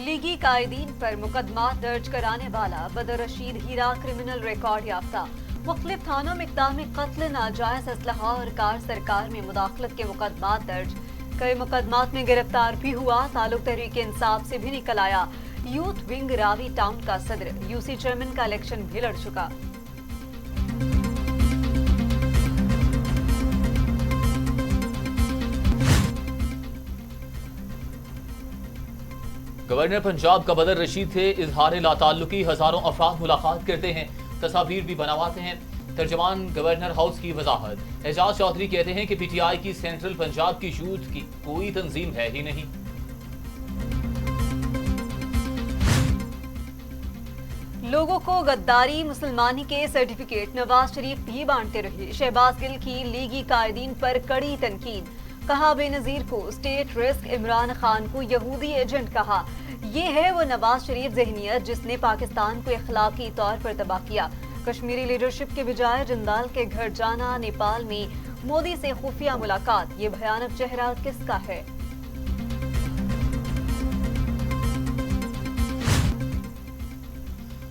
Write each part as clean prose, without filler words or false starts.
लीगी कायदीन पर मुकदमा दर्ज कराने वाला बदर रशीद हीरा क्रिमिनल रिकॉर्ड याफ्ता। मुख्तलिफ थानों में इक़दाम कत्ल, नाजायज असलहा और कार सरकार में मुदाखलत के मुकदमा दर्ज। कई मुकदमात में गिरफ्तार भी हुआ। ताल्लुक तहरीक इंसाफ से भी निकल आया। यूथ विंग रावी टाउन का सदर, यूसी चेयरमैन का इलेक्शन भी लड़ चुका। गवर्नर पंजाब का बदर रशीद से इजहार लाताल्लुकी हजारों अफराद मुलाकात करते हैं, तस्वीर भी बनवाते हैं। तर्जमान गवर्नर हाउस की वजाहत। एजाज चौधरी कहते हैं कि पीटीआई की सेंट्रल पंजाब की यूथ की कोई तंजीम है ही नहीं। लोगों को गद्दारी मुसलमानी के सर्टिफिकेट नवाज शरीफ भी बांटते रहे। शहबाज गिल की लीगी कायदीन पर कड़ी तनकीद। कहा बेनजीर को स्टेट रिस्क, इमरान खान को यहूदी एजेंट कहा। ये है वो नवाज शरीफ ज़हनियत जिसने पाकिस्तान को इखलाकी तौर पर तबाह किया। कश्मीरी लीडरशिप के बजाय जिंदाल के घर जाना, नेपाल में मोदी से खुफिया मुलाकात, ये भयानक चेहरा किसका है?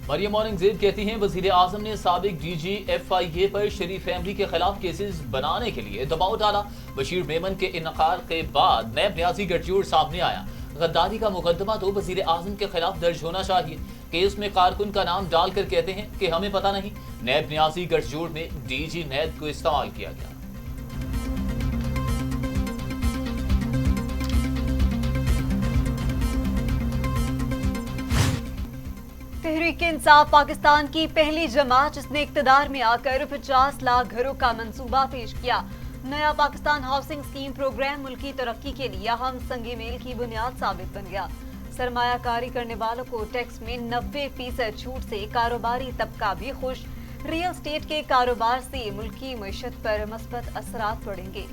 मरियम औरंगजेब कहती हैं वजीर आजम ने साबिक डीजी FIA पर शरीफ फैमिली के खिलाफ केसेस बनाने के लिए दबाव डाला। बशीर मेमन के इनकार के बाद नैब न्याजी गठजोड़ सामने आया। गद्दारी का मुकदमा तो वजीर आजम के खिलाफ दर्ज होना चाहिए। केस में कारकुन का नाम डालकर कहते हैं कि हमें पता नहीं। नैब न्याजी गठजोड़ में DG नैब को इस्तेमाल किया गया। तहरीक इंसाफ पाकिस्तान की पहली जमात जिसने इक्तदार में आकर 50 लाख घरों का मंसूबा पेश किया। नया पाकिस्तान हाउसिंग स्कीम प्रोग्राम मुल्की तरक्की के लिए अहम संग मेल की बुनियाद साबित बन गया। सरमायाकारी करने वालों को टैक्स में 90% छूट से कारोबारी तबका भी खुश। रियल स्टेट के कारोबार से मुल्की मईशत पर मस्बत असरात पड़ेंगे।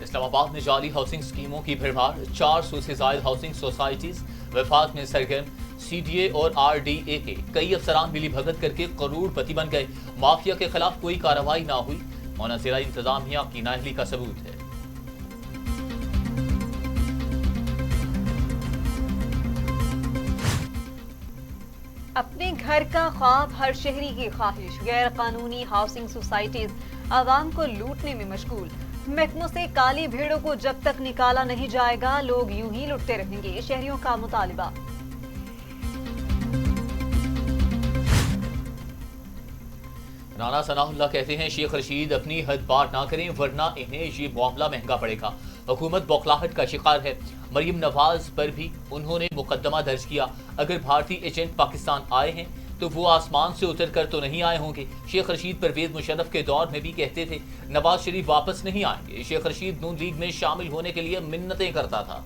इस्लामाबाद में जाली हाउसिंग स्कीमों की भरमार। 400 से ज्यादा हाउसिंग सोसाइटीज वफाक में सरगर्म। CDA और RDA के कई अफसरान मिली भगत करके करोड़पति बन गए। माफिया के खिलाफ कोई कार्रवाई ना हुई, मुनज़िला इंतजामिया की नाअहली का सबूत है। अपने घर का ख्वाब हर शहरी की ख्वाहिश। गैर कानूनी हाउसिंग सोसाइटीज आवाम को लूटने में मशगूल। महकमों से काली भेड़ों को जब तक निकाला नहीं जाएगा लोग यूं ही लुटते रहेंगे, शहरियों का मुतालिबा। राना सनाउल्लाह कहते हैं शेख रशीद अपनी हद पार ना करें वरना इन्हें ये मामला महंगा पड़ेगा। हुकूमत बौखलाहट का शिकार है। मरियम नवाज पर भी उन्होंने मुकदमा दर्ज किया। अगर भारतीय एजेंट पाकिस्तान आए हैं तो वो आसमान से उतर कर तो नहीं आए होंगे। शेख रशीद परवेज मुशर्रफ के दौर में भी कहते थे नवाज शरीफ वापस नहीं आएंगे। शेख रशीद नून लीग में शामिल होने के लिए मिन्नतें करता था।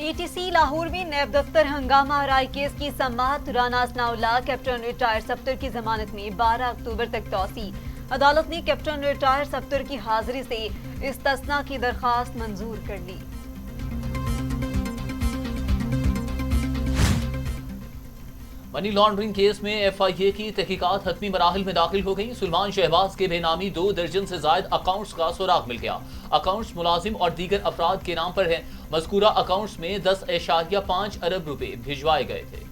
ATC लाहौर में नैब दफ्तर हंगामा आरआई केस की समाअत। राना सनाउल्लाह कैप्टन रिटायर सफ्तर की जमानत में 12 अक्टूबर तक तौसी। अदालत ने कैप्टन रिटायर सफ्तर की हाजिरी से इस्तिस्ना की दरखास्त मंजूर कर ली। मनी लॉन्ड्रिंग केस में FIA की तहकीकात हतमी मराहिल में दाखिल हो गई। सुलेमान शहबाज के बेनामी 2 दर्जन से ज्यादा अकाउंट्स का सुराग मिल गया। अकाउंट्स मुलाजिम और दीगर अफराद के नाम पर हैं। मज़कूरा अकाउंट्स में 10.5 अरब रुपए भिजवाए गए थे।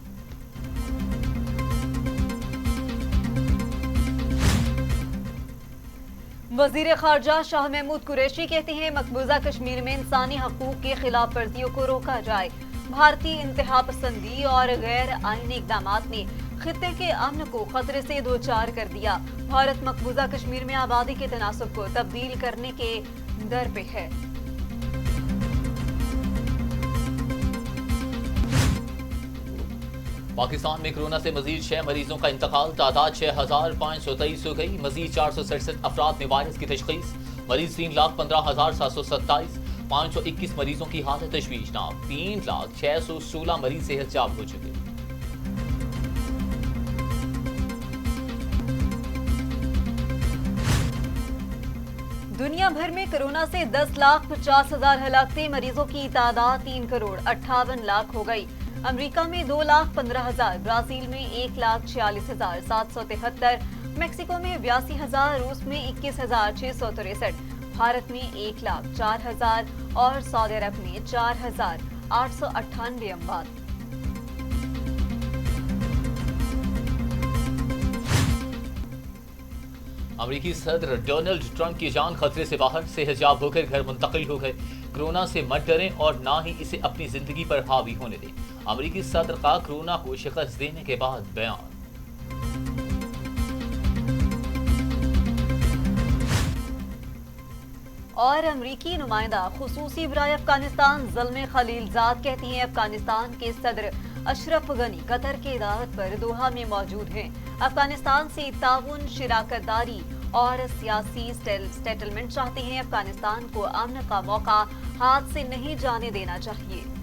वजीर खारजा शाह महमूद कुरैशी कहते हैं मकबूजा कश्मीर में इंसानी हकूक के खिलाफ वर्जियों को रोका जाए। भारतीय इंतहा पसंदी और गैर आईनी इकदामात ने खित्ते के अमन को खतरे से दो चार कर दिया। भारत मकबूजा कश्मीर में आबादी के तनासब को तब्दील करने के दर पे है। पाकिस्तान में कोरोना से मजीद 6 मरीजों का इंतकाल। तादाद 6523 हो गई। मजीद 467 अफराद में वायरस की तशखीस। मरीज 3,15,727। 521 मरीजों की हालत तशवीशनाक। 3,06,16 मरीज सेहतयाब हो चुके। दुनिया भर में कोरोना से 10,50,000 हलाकतें। मरीजों की तादाद 3,58,00,000 हो गई। امریکہ میں 2,15,000، برازیل میں 1,46,773، میکسیکو میں 82,000، روس میں 21,663، بھارت میں 1,04,000 اور سعودی عرب میں 4,898 اموات۔ امریکی صدر ڈونلڈ ٹرمپ کی جان خطرے سے باہر، سے حجاب ہو کر گھر منتقل ہو گئے۔ کرونا سے مت ڈریں اور نہ ہی اسے اپنی زندگی پر حاوی ہونے دیں، امریکی صدر کا کرونا کو شکست دینے کے بعد بیان۔ اور امریکی نمائندہ خصوصی برائے افغانستان زلمے خلیل زاد کہتی ہیں افغانستان کے صدر اشرف غنی قطر کی دعوت پر دوحہ میں موجود ہیں، افغانستان سے تعاون، شراکت داری اور سیاسی سیٹلمنٹ چاہتے ہیں، افغانستان کو امن کا موقع ہاتھ سے نہیں جانے دینا چاہیے۔